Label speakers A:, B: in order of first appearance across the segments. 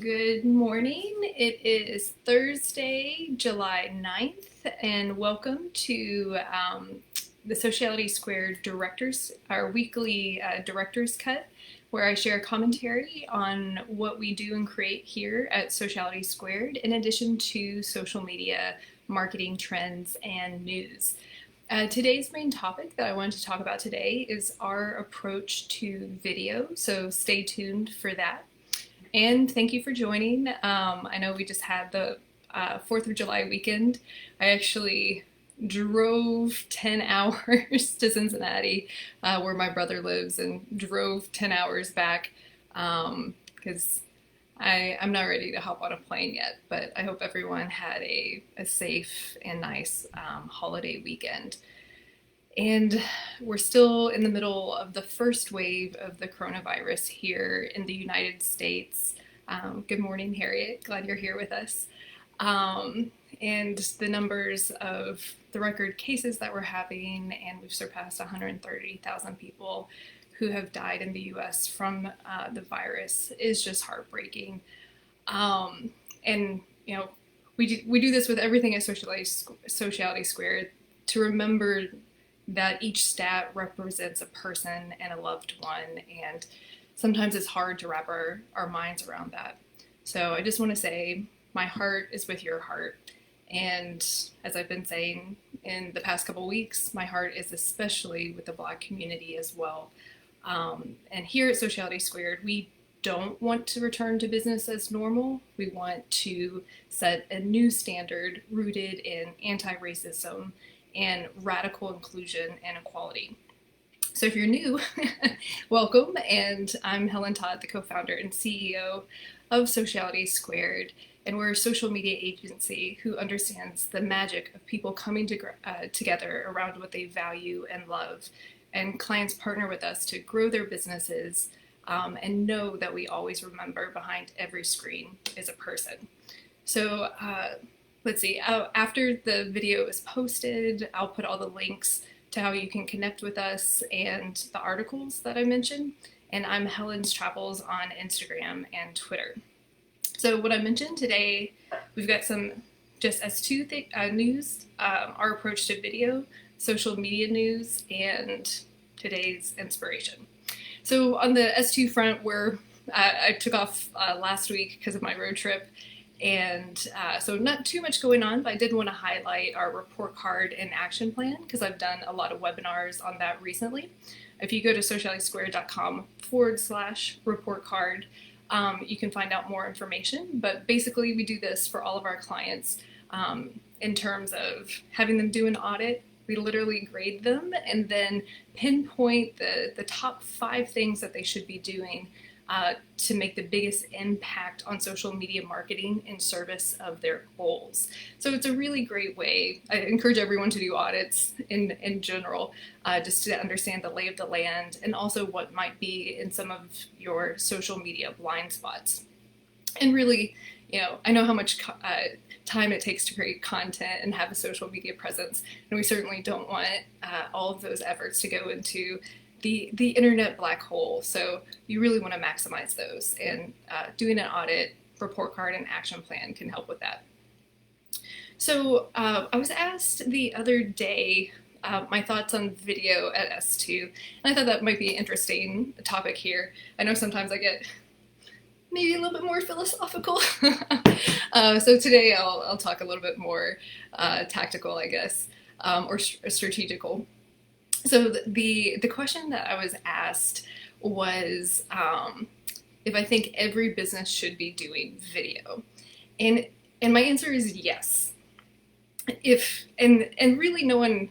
A: Good morning. It is Thursday, July 9th, and welcome to the Sociality Squared our weekly Director's Cut, where I share commentary on what we do and create here at Sociality Squared, in addition to social media, marketing trends, and news. Today's main topic that I wanted to talk about today is our approach to video, so stay tuned for that. And thank you for joining. I know we just had the 4th of July weekend. I actually drove 10 hours to Cincinnati, where my brother lives, and drove 10 hours back because I'm not ready to hop on a plane yet, but I hope everyone had a safe and nice holiday weekend. And we're still in the middle of the first wave of the coronavirus here in the United States. Good morning, Harriet. Glad you're here with us. And the numbers of the record cases that we're having, and we've surpassed 130,000 people who have died in the US from the virus, is just heartbreaking. And, you know, we do this with everything at Sociality Squared to remember that each stat represents a person and a loved one, and sometimes it's hard to wrap our minds around that. So I just want to say my heart is with your heart, and as I've been saying in the past couple weeks, my heart is especially with the Black community as well. And here at Sociality Squared, we don't want to return to business as normal. We want to set a new standard rooted in anti-racism and radical inclusion and equality. So if you're new, welcome, and I'm Helen Todd, the co-founder and CEO of Sociality Squared, and we're a social media agency who understands the magic of people coming together around what they value and love, and clients partner with us to grow their businesses and know that we always remember behind every screen is a person. So let's see, after the video is posted, I'll put all the links to how you can connect with us and the articles that I mentioned. And I'm Helen's Travels on Instagram and Twitter. So what I mentioned today, we've got some just S2 news, our approach to video, social media news, and today's inspiration. So on the S2 front, I took off last week because of my road trip. And so not too much going on, but I did want to highlight our report card and action plan because I've done a lot of webinars on that recently. If you go to socialitysquared.com/report card, you can find out more information. But basically, we do this for all of our clients in terms of having them do an audit. We literally grade them and then pinpoint the top 5 things that they should be doing to make the biggest impact on social media marketing in service of their goals. So it's a really great way. I encourage everyone to do audits in general, just to understand the lay of the land and also what might be in some of your social media blind spots. And really, I know how much time it takes to create content and have a social media presence, and we certainly don't want all of those efforts to go into the internet black hole. So you really want to maximize those, and doing an audit, report card, and action plan can help with that. So I was asked the other day my thoughts on video at S2, and I thought that might be an interesting topic here. I know sometimes I get maybe a little bit more philosophical. So today I'll talk a little bit more tactical, I guess, or strategical. So the question that I was asked was if I think every business should be doing video, and my answer is yes. And really no one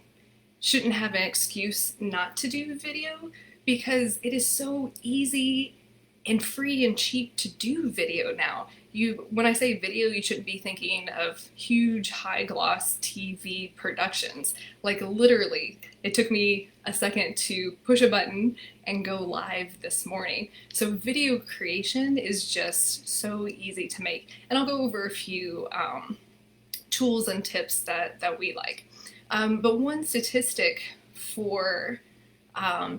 A: shouldn't have an excuse not to do video, because it is so easy and free and cheap to do video now. When I say video, you shouldn't be thinking of huge high gloss TV productions. Like literally, it took me a second to push a button and go live this morning. So video creation is just so easy to make. And I'll go over a few tools and tips that we like. But one statistic for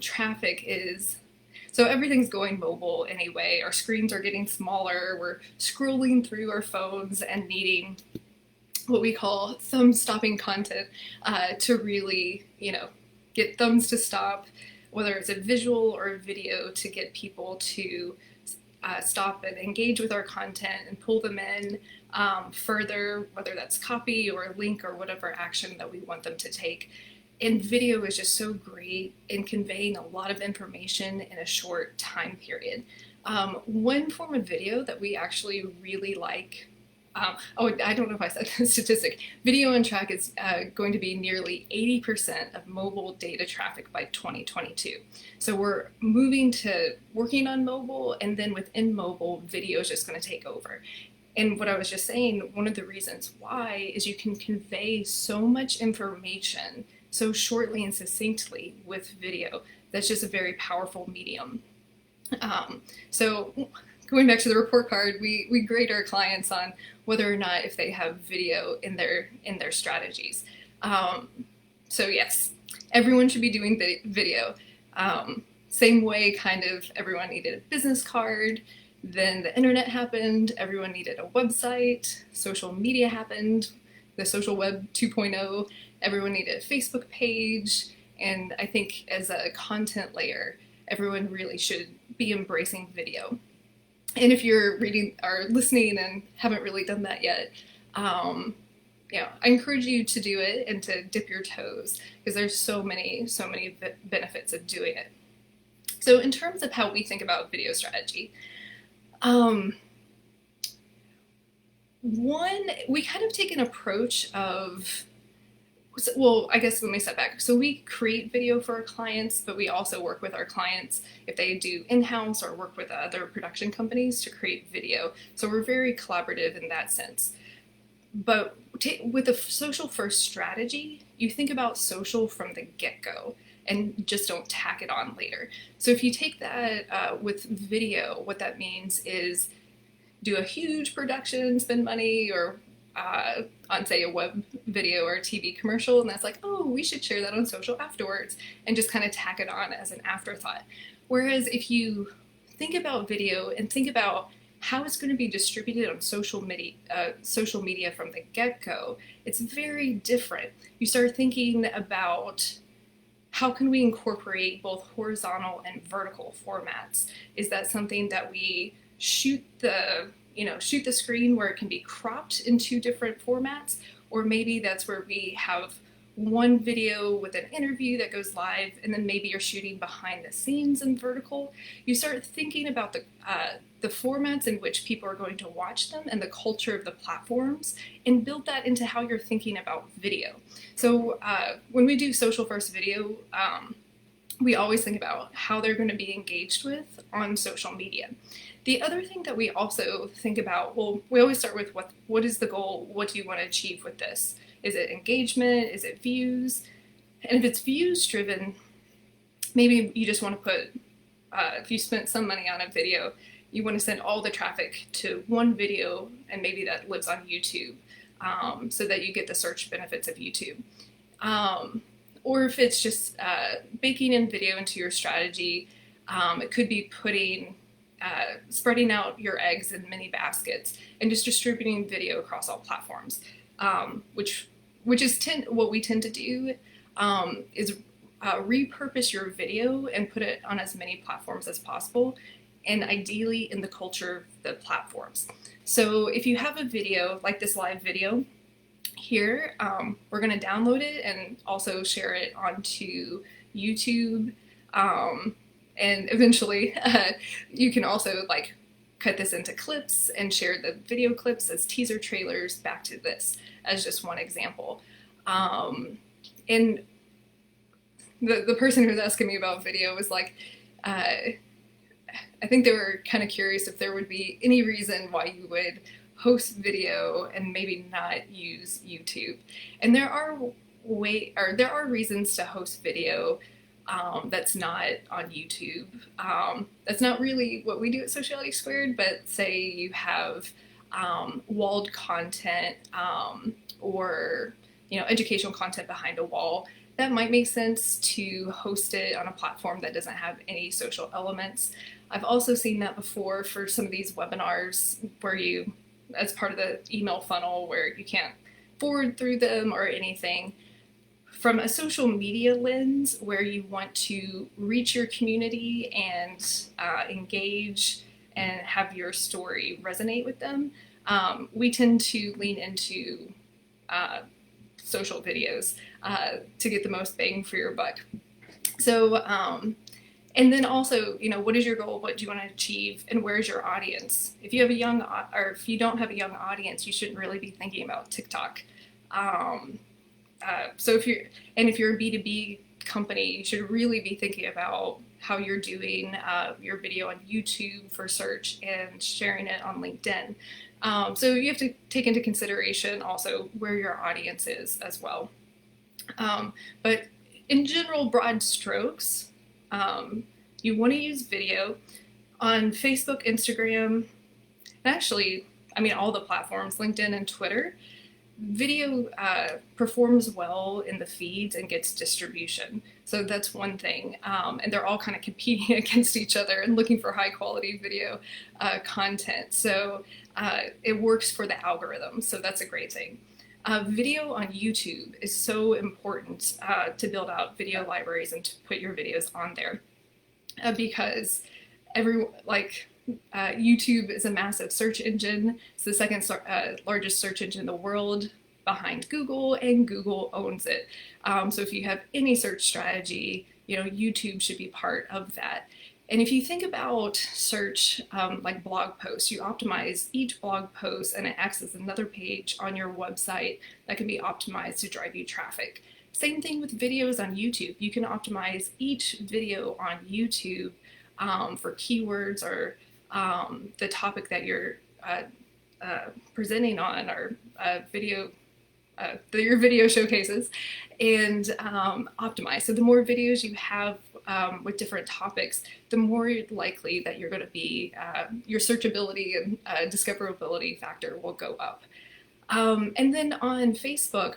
A: traffic is So everything's going mobile anyway. Our screens are getting smaller. We're scrolling through our phones and needing what we call thumb stopping content to really, get thumbs to stop, whether it's a visual or a video, to get people to stop and engage with our content and pull them in further, whether that's copy or a link or whatever action that we want them to take. And video is just so great in conveying a lot of information in a short time period. One form of video that we actually really like, I don't know if I said the statistic, video on track is going to be nearly 80% of mobile data traffic by 2022. So we're moving to working on mobile, and then within mobile, video is just going to take over. And what I was just saying, one of the reasons why is you can convey so much information so shortly and succinctly with video. That's just a very powerful medium. So going back to the report card, we grade our clients on whether or not if they have video in their strategies. So yes, everyone should be doing video. Same way, kind of, everyone needed a business card. Then the internet happened. Everyone needed a website. Social media happened. The social web 2.0. Everyone needed a Facebook page. And I think as a content layer, everyone really should be embracing video. And if you're reading or listening and haven't really done that yet, I encourage you to do it and to dip your toes, because there's so many benefits of doing it. So in terms of how we think about video strategy, one, we kind of take an approach of, well, I guess let me step back. So we create video for our clients, but we also work with our clients if they do in-house or work with other production companies to create video. So we're very collaborative in that sense. But with a social first strategy, you think about social from the get-go and just don't tack it on later. So if you take that with video, what that means is do a huge production, spend money, or on, say, a web video or a TV commercial, and that's like, oh, we should share that on social afterwards, and just kind of tack it on as an afterthought. Whereas if you think about video and think about how it's going to be distributed on social media from the get-go, it's very different. You start thinking about how can we incorporate both horizontal and vertical formats? Is that something that we shoot the screen where it can be cropped in two different formats? Or maybe that's where we have one video with an interview that goes live, and then maybe you're shooting behind the scenes in vertical. You start thinking about the formats in which people are going to watch them and the culture of the platforms, and build that into how you're thinking about video. So when we do social first video, we always think about how they're going to be engaged with on social media. The other thing that we also think about, well, we always start with what is the goal? What do you want to achieve with this? Is it engagement? Is it views? And if it's views driven, maybe you just want to put, if you spent some money on a video, you want to send all the traffic to one video, and maybe that lives on YouTube, so that you get the search benefits of YouTube. Or if it's just baking in video into your strategy, it could be spreading out your eggs in many baskets and just distributing video across all platforms, which is what we tend to do, is repurpose your video and put it on as many platforms as possible, and ideally in the culture of the platforms. So if you have a video like this live video here, we're going to download it and also share it onto YouTube. And eventually you can also cut this into clips and share the video clips as teaser trailers back to this as just one example. And the person who was asking me about video was like, I think they were kind of curious if there would be any reason why you would host video and maybe not use YouTube. And there are reasons to host video that's not on YouTube. That's not really what we do at Sociality Squared, but say you have walled content or educational content behind a wall, that might make sense to host it on a platform that doesn't have any social elements. I've also seen that before for some of these webinars where you, as part of the email funnel, where you can't forward through them or anything. From a social media lens, where you want to reach your community and engage and have your story resonate with them, we tend to lean into social videos to get the most bang for your buck. So, and then also, what is your goal? What do you want to achieve? And where's your audience? If you have a young, or if you don't have a young audience, you shouldn't really be thinking about TikTok. So if you're a B2B company, you should really be thinking about how you're doing your video on YouTube for search and sharing it on LinkedIn. So you have to take into consideration also where your audience is as well. But in general, broad strokes, you want to use video on Facebook, Instagram, and actually, all the platforms, LinkedIn and Twitter. Video performs well in the feeds and gets distribution. So that's one thing. And they're all kind of competing against each other and looking for high quality video content. So it works for the algorithm. So that's a great thing. Video on YouTube is so important to build out video libraries and to put your videos on there because YouTube is a massive search engine. It's the second largest search engine in the world behind Google, and Google owns it. So if you have any search strategy, YouTube should be part of that. And if you think about search like blog posts, you optimize each blog post and it acts as another page on your website that can be optimized to drive you traffic. Same thing with videos on YouTube. You can optimize each video on YouTube for keywords or the topic that you're presenting on, or your video showcases, and optimize. So the more videos you have with different topics, the more likely that you're going to be, your searchability and discoverability factor will go up. And then on Facebook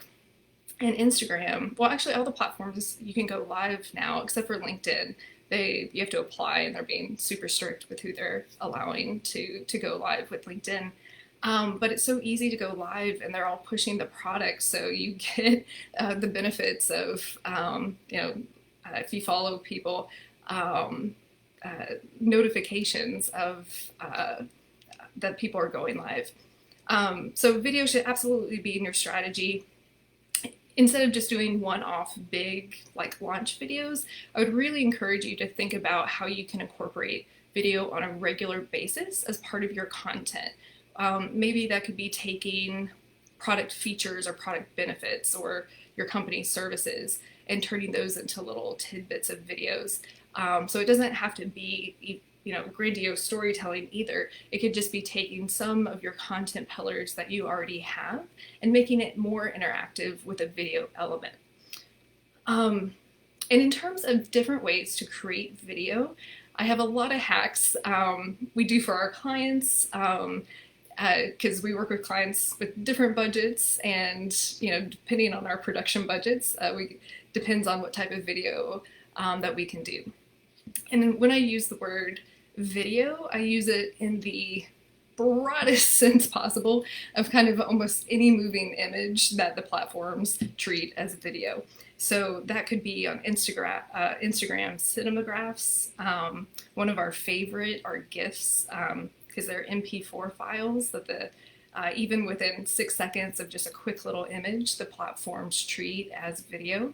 A: and Instagram, well, actually all the platforms you can go live now, except for LinkedIn. You have to apply, and they're being super strict with who they're allowing to go live with LinkedIn. But it's so easy to go live, and they're all pushing the product, so you get the benefits of, if you follow people, notifications of that people are going live. So video should absolutely be in your strategy. Instead of just doing one-off big launch videos, I would really encourage you to think about how you can incorporate video on a regular basis as part of your content. Maybe that could be taking product features or product benefits or your company's services and turning those into little tidbits of videos. So it doesn't have to be grandiose storytelling either. It could just be taking some of your content pillars that you already have and making it more interactive with a video element. And in terms of different ways to create video, I have a lot of hacks we do for our clients, because we work with clients with different budgets, and depending on our production budgets, depends on what type of video that we can do. And when I use the word video, I use it in the broadest sense possible of kind of almost any moving image that the platforms treat as video. So that could be on Instagram cinemagraphs. One of our favorite are GIFs, because they're MP4 files that even within 6 seconds of just a quick little image, the platforms treat as video.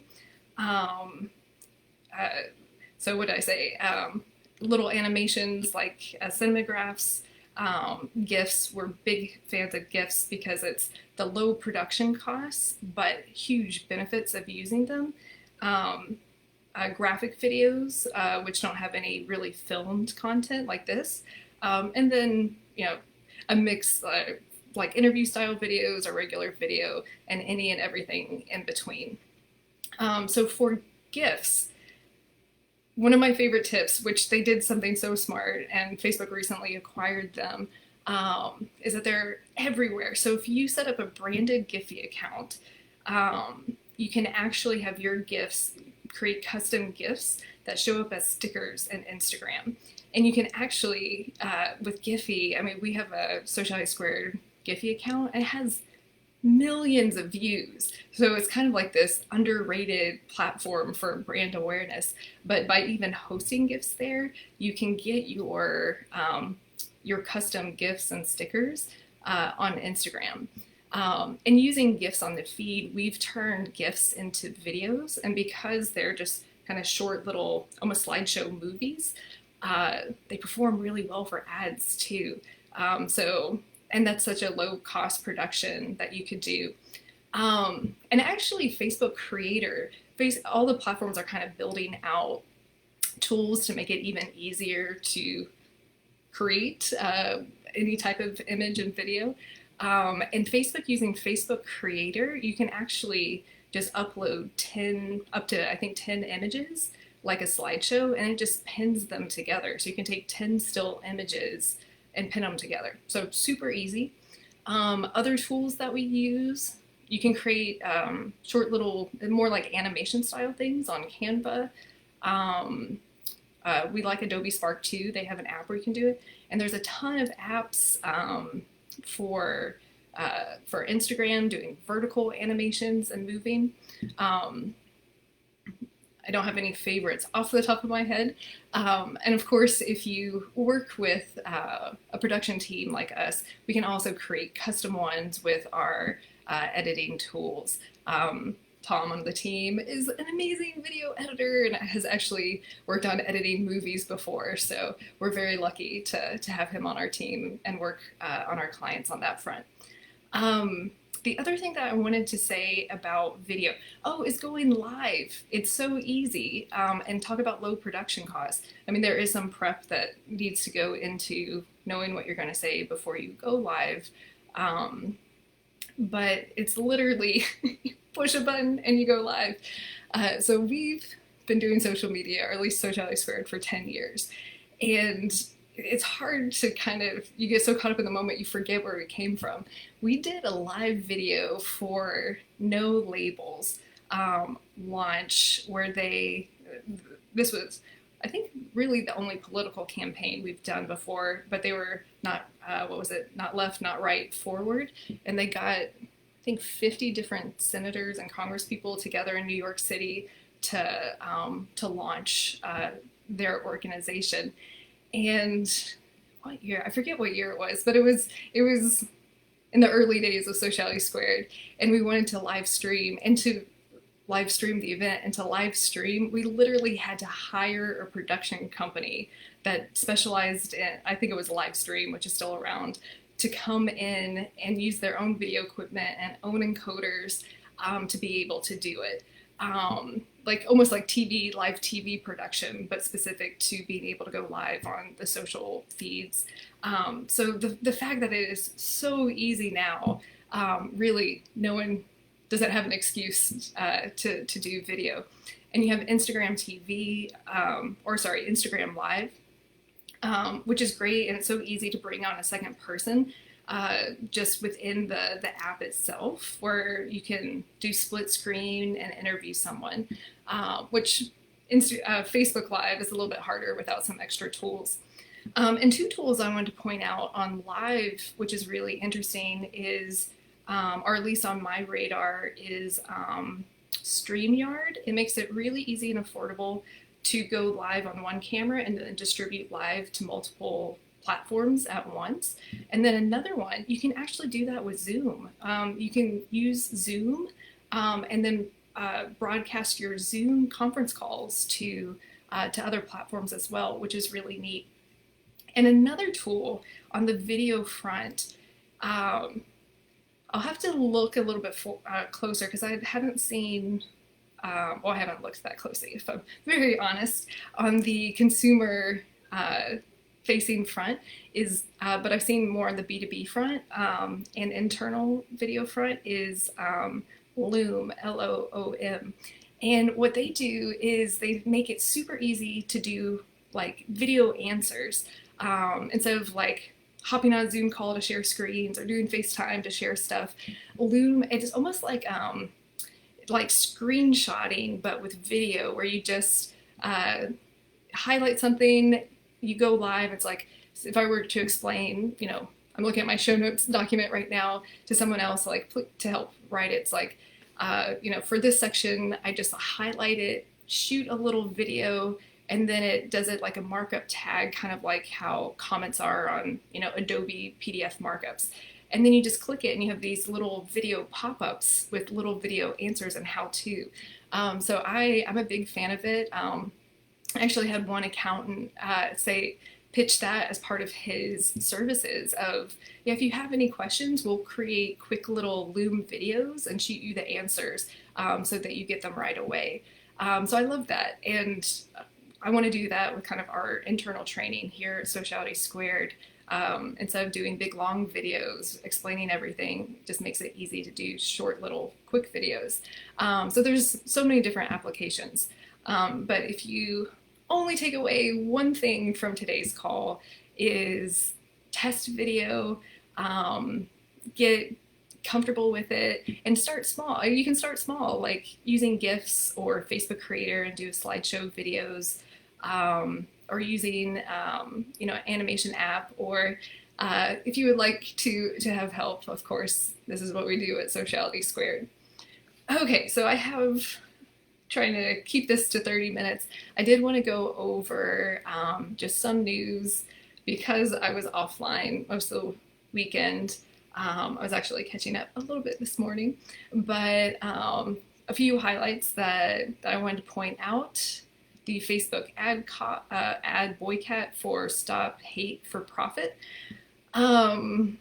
A: So what did I say? Little animations like cinemagraphs, GIFs. We're big fans of GIFs because it's the low production costs, but huge benefits of using them. Graphic videos, which don't have any really filmed content like this. And then, a mix like interview style videos or regular video and any and everything in between. So for GIFs, one of my favorite tips, which they did something so smart and Facebook recently acquired them, is that they're everywhere. So if you set up a branded Giphy account, you can actually have your GIFs, create custom GIFs that show up as stickers in Instagram. And you can actually, with Giphy, I mean, we have a Sociality Squared Giphy account, and it has millions of views. So it's kind of like this underrated platform for brand awareness. But by even hosting GIFs there, you can get your custom GIFs and stickers on Instagram. And using GIFs on the feed, we've turned GIFs into videos, and because they're just kind of short little, almost slideshow movies, they perform really well for ads too. And that's such a low cost production that you could do. And actually Facebook Creator, all the platforms are kind of building out tools to make it even easier to create any type of image and video. And Facebook, using Facebook Creator, you can actually just upload 10, up to I think 10 images, like a slideshow, and it just pins them together. So you can take 10 still images and pin them together. So super easy. Other tools that we use, you can create short little, more like animation style things on Canva. We like Adobe Spark too. They have an app where you can do it. And there's a ton of apps for Instagram, doing vertical animations and moving. I don't have any favorites off the top of my head. And of course, if you work with a production team like us, we can also create custom ones with our editing tools. Tom on the team is an amazing video editor and has actually worked on editing movies before. So we're very lucky to have him on our team and work on our clients on that front. The other thing that I wanted to say about video, is going live. It's so easy, and talk about low production costs. I mean, there is some prep that needs to go into knowing what you're going to say before you go live, but it's literally push a button and you go live. So we've been doing social media, or at least Sociality Squared, for 10 years, and it's hard to you get so caught up in the moment you forget where we came from. We did a live video for No Labels launch where this was, I think, really the only political campaign we've done before, but they were not, not left, not right, forward. And they got, I think, 50 different senators and congresspeople together in New York City to launch their organization. And what year? I forget what year it was, but it was in the early days of Sociality Squared, and we wanted to live stream, and to live stream the event, and to live stream, we literally had to hire a production company that specialized in, I think it was live stream, which is still around, to come in and use their own video equipment and own encoders to be able to do it. Like almost like live TV production, but specific to being able to go live on the social feeds. So the fact that it is so easy now, really no one doesn't have an excuse to do video. And you have Instagram TV, Instagram Live, which is great, and it's so easy to bring on a second person just within the app itself, where you can do split screen and interview someone, which Facebook Live is a little bit harder without some extra tools. And two tools I wanted to point out on Live, which is really interesting, is, or at least on my radar, is StreamYard. It makes it really easy and affordable to go live on one camera and then distribute live to multiple platforms at once. And then another one, you can actually do that with Zoom. You can use Zoom and then broadcast your Zoom conference calls to other platforms as well, which is really neat. And another tool on the video front, I'll have to look a little bit closer because I haven't seen, I haven't looked that closely, if I'm very honest, on the consumer facing front is, but I've seen more on the B2B front, and internal video front is Loom, Loom. And what they do is they make it super easy to do like video answers, instead of like hopping on a Zoom call to share screens or doing FaceTime to share stuff. Loom, it is almost like like screenshotting, but with video, where you just highlight something, you go live. It's like if I were to explain, I'm looking at my show notes document right now to someone else, like to help write it. It's like, for this section, I just highlight it, shoot a little video, and then it does it like a markup tag, kind of like how comments are on, Adobe PDF markups. And then you just click it and you have these little video pop-ups with little video answers and how to. So I'm a big fan of it. I actually had one accountant pitch that as part of his services of, yeah, if you have any questions, we'll create quick little Loom videos and shoot you the answers so that you get them right away. So I love that. And I want to do that with kind of our internal training here at Sociality Squared. Instead of doing big long videos explaining everything, just makes it easy to do short little quick videos. So there's so many different applications. But if you only take away one thing from today's call, is test video, get comfortable with it, and start small. You can start small, like using GIFs or Facebook Creator and do slideshow videos, or using animation app, or if you would like to have help, of course, this is what we do at Sociality Squared. Okay, so I have trying to keep this to 30 minutes. I did want to go over just some news because I was offline most of the weekend. I was actually catching up a little bit this morning, but a few highlights that I wanted to point out. The Facebook ad boycott for Stop Hate for Profit. Not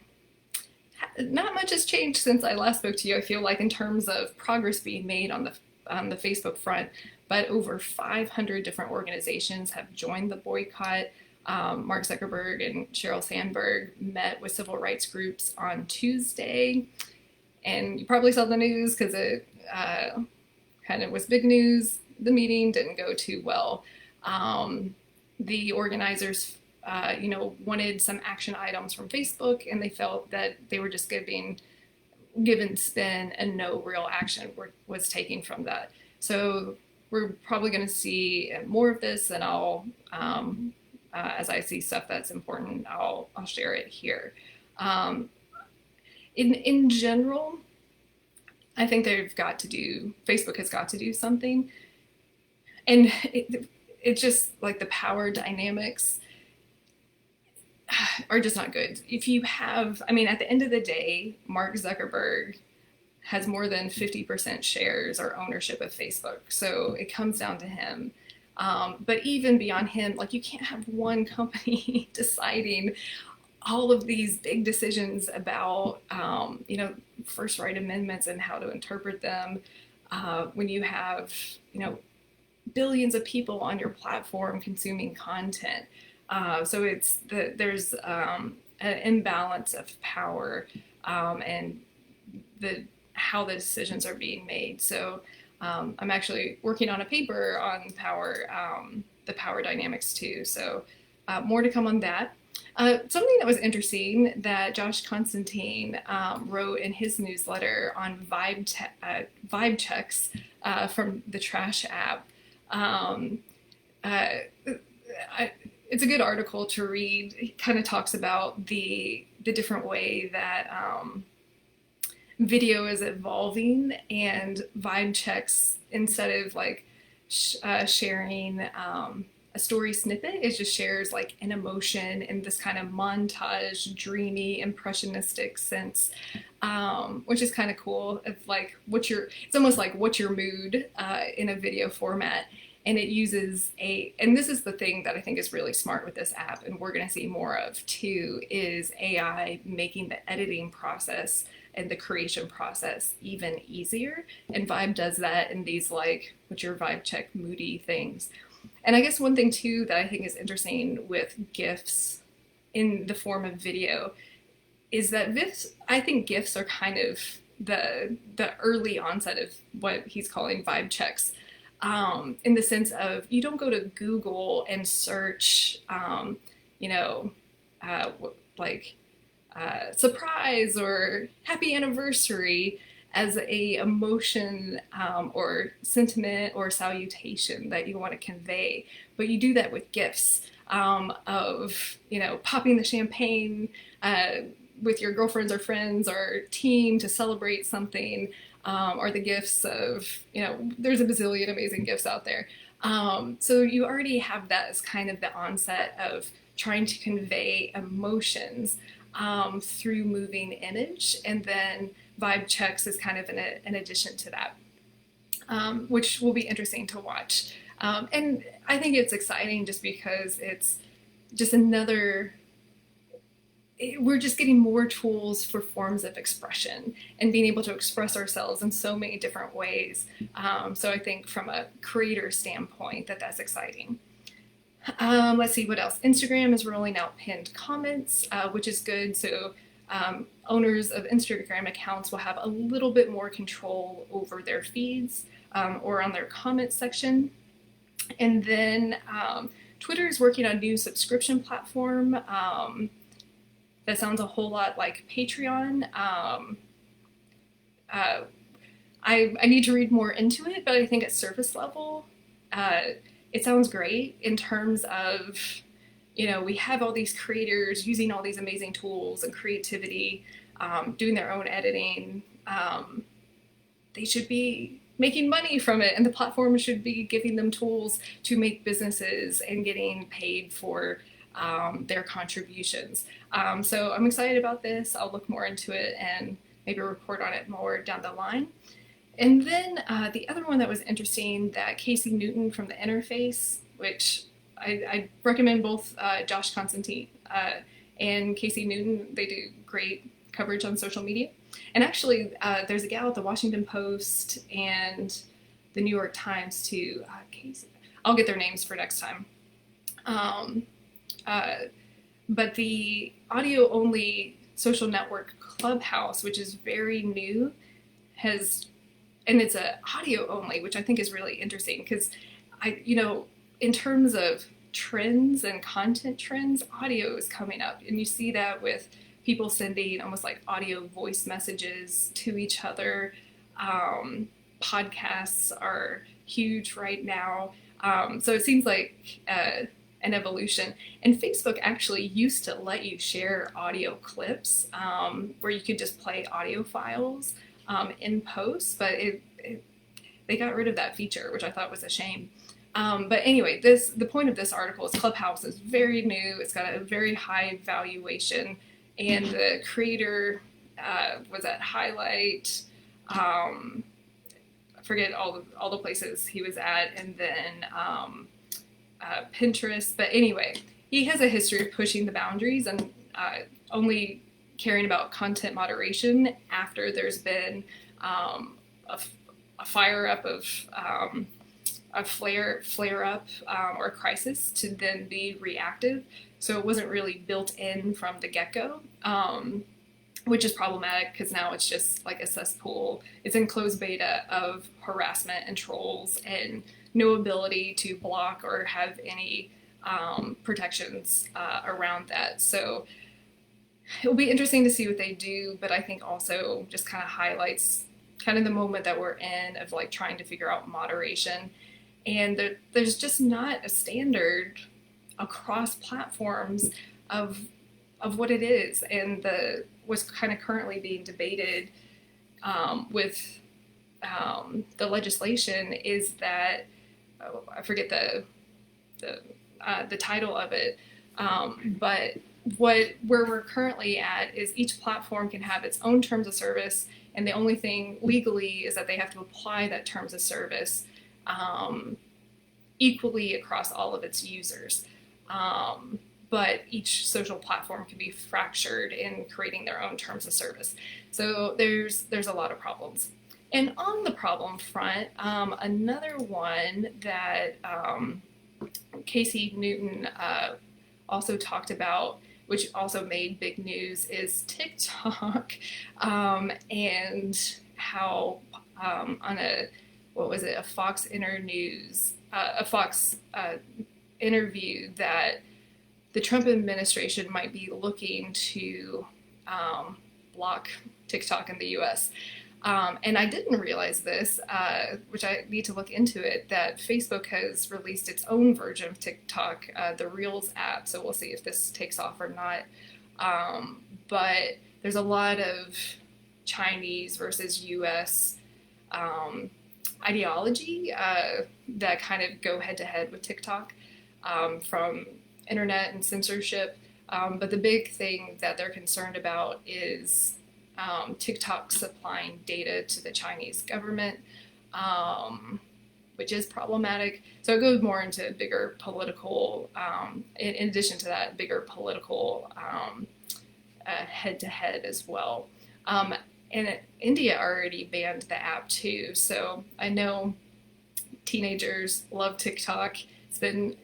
A: much has changed since I last spoke to you, I feel like, in terms of progress being made on the Facebook front, but over 500 different organizations have joined the boycott. Mark Zuckerberg and Sheryl Sandberg met with civil rights groups on Tuesday, and you probably saw the news because it kind of was big news. The meeting didn't go too well. The organizers, wanted some action items from Facebook, and they felt that they were just given spin and no real action was taken from that. So we're probably going to see more of this, and I'll, as I see stuff that's important, I'll share it here. In general, I think Facebook has got to do something. And it's just like the power dynamics are just not good. If you have, at the end of the day, Mark Zuckerberg has more than 50% shares or ownership of Facebook. So it comes down to him. But even beyond him, like, you can't have one company deciding all of these big decisions about, first right amendments and how to interpret them, when you have, billions of people on your platform consuming content. So there's an imbalance of power, and how the decisions are being made. So I'm actually working on a paper on the power dynamics too. So more to come on that. Something that was interesting that Josh Constantine wrote in his newsletter on vibe checks from the Trash app. It's a good article to read. He kind of talks about the different way that video is evolving, and vibe checks, instead of like sharing a story snippet, it just shares like an emotion in this kind of montage, dreamy, impressionistic sense, which is kind of cool. It's like it's almost like what's your mood in a video format. And it uses and this is the thing that I think is really smart with this app, and we're going to see more of too, is AI making the editing process and the creation process even easier. And Vibe does that in these like, what's your vibe check, moody things. And I guess one thing too that I think is interesting with GIFs in the form of video is that I think GIFs are kind of the early onset of what he's calling vibe checks. In the sense of, you don't go to Google and search, surprise or happy anniversary, as a emotion or sentiment or salutation that you want to convey. But you do that with gifts of, popping the champagne with your girlfriends or friends or team to celebrate something, or the gifts of, there's a bazillion amazing gifts out there. So you already have that as kind of the onset of trying to convey emotions through moving image, and then vibe checks is kind of an addition to that, which will be interesting to watch. And I think it's exciting just because it's just we're just getting more tools for forms of expression and being able to express ourselves in so many different ways. So I think from a creator standpoint that's exciting. Let's see what else. Instagram is rolling out pinned comments, which is good. So owners of Instagram accounts will have a little bit more control over their feeds or on their comment section. And then Twitter is working on a new subscription platform that sounds a whole lot like Patreon. I need to read more into it, but I think at surface level, it sounds great in terms of, we have all these creators using all these amazing tools and creativity, doing their own editing. They should be making money from it, and the platform should be giving them tools to make businesses and getting paid for their contributions. So I'm excited about this. I'll look more into it and maybe report on it more down the line. And then the other one that was interesting, that Casey Newton from The Interface, which I recommend both Josh Constantine and Casey Newton. They do great coverage on social media. And actually, there's a gal at the Washington Post and the New York Times too. Casey, I'll get their names for next time. But the audio-only social network Clubhouse, which is very new, and it's a audio only, which I think is really interesting because in terms of trends and content trends, audio is coming up, and you see that with people sending almost like audio voice messages to each other. Podcasts are huge right now, so it seems like an evolution. And Facebook actually used to let you share audio clips where you could just play audio files in post, but they got rid of that feature, which I thought was a shame. But anyway, the point of this article is Clubhouse is very new. It's got a very high valuation, and the creator was at Highlight. I forget all the places he was at, and then Pinterest. But anyway, he has a history of pushing the boundaries and only caring about content moderation after there's been a fire up of a flare up or a crisis to then be reactive. So it wasn't really built in from the get-go, which is problematic because now it's just like a cesspool. It's in closed beta of harassment and trolls and no ability to block or have any protections around that. So it'll be interesting to see what they do, but I think also just kind of highlights kind of the moment that we're in of like trying to figure out moderation. And there's just not a standard across platforms of what it is. And what's kind of currently being debated with the legislation is that, I forget the title of it, but where we're currently at is each platform can have its own terms of service, and the only thing legally is that they have to apply that terms of service equally across all of its users. But each social platform can be fractured in creating their own terms of service. So there's a lot of problems. And on the problem front, another one that Casey Newton also talked about, which also made big news, is TikTok and how on a Fox interview that the Trump administration might be looking to block TikTok in the U.S. And I didn't realize this, which I need to look into it, that Facebook has released its own version of TikTok, the Reels app. So we'll see if this takes off or not. But there's a lot of Chinese versus US ideology that kind of go head to head with TikTok from internet and censorship. But the big thing that they're concerned about is TikTok supplying data to the Chinese government, which is problematic. So it goes more into bigger political, in addition to that, bigger political head-to-head as well. And India already banned the app too, so I know teenagers love TikTok. It's been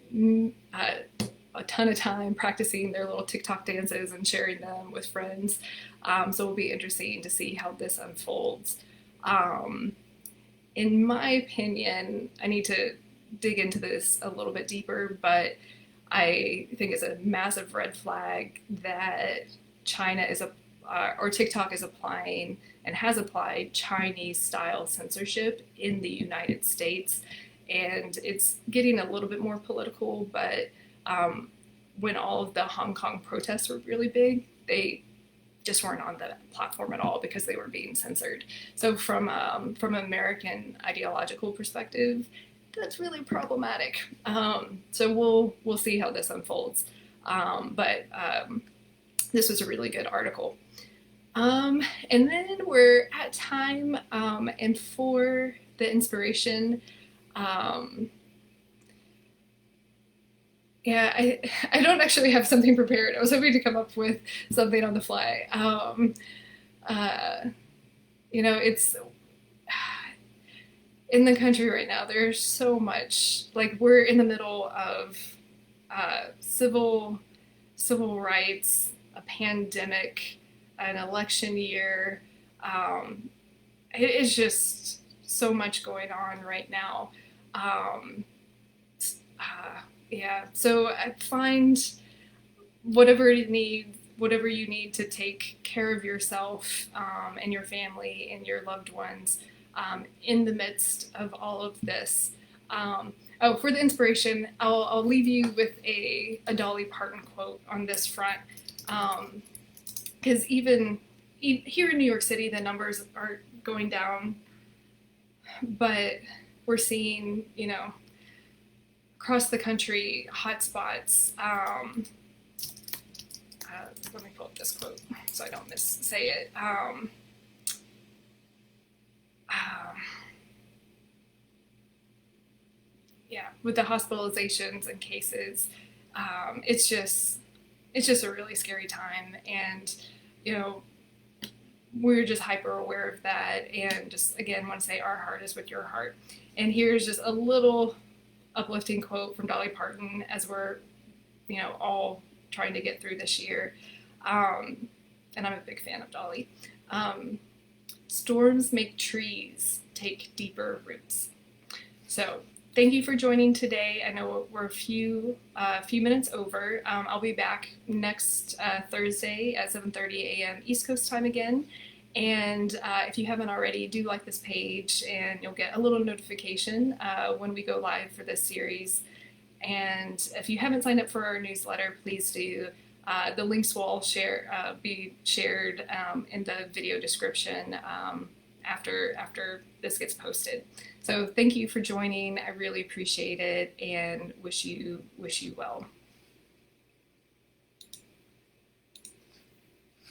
A: a ton of time practicing their little TikTok dances and sharing them with friends. So it'll be interesting to see how this unfolds. In my opinion, I need to dig into this a little bit deeper, but I think it's a massive red flag that China is or TikTok is applying and has applied Chinese-style censorship in the United States. And it's getting a little bit more political, but when all of the Hong Kong protests were really big, they just weren't on the platform at all because they were being censored. So from an American ideological perspective, that's really problematic. So we'll see how this unfolds. But this was a really good article. And then we're at time, and for the inspiration, yeah, I don't actually have something prepared. I was hoping to come up with something on the fly. It's in the country right now, there's so much, like we're in the middle of civil rights, a pandemic, an election year. It is just so much going on right now. Yeah, so I find whatever you need to take care of yourself and your family and your loved ones in the midst of all of this. For the inspiration, I'll leave you with a Dolly Parton quote on this front. Because even here in New York City, the numbers are going down, but we're seeing, across the country, hotspots. Let me pull up this quote so I don't missay it. Yeah, with the hospitalizations and cases, it's just a really scary time, and we're just hyper aware of that, and just again want to say our heart is with your heart. And here's just a little uplifting quote from Dolly Parton as we're all trying to get through this year, and I'm a big fan of Dolly. Storms make trees take deeper roots. So thank you for joining today. I know we're a few minutes over. I'll be back next Thursday at 7:30 a.m. East Coast time again. And if you haven't already, do like this page and you'll get a little notification when we go live for this series. And if you haven't signed up for our newsletter, please do. The links will all be shared in the video description after this gets posted. So thank you for joining. I really appreciate it and wish you well.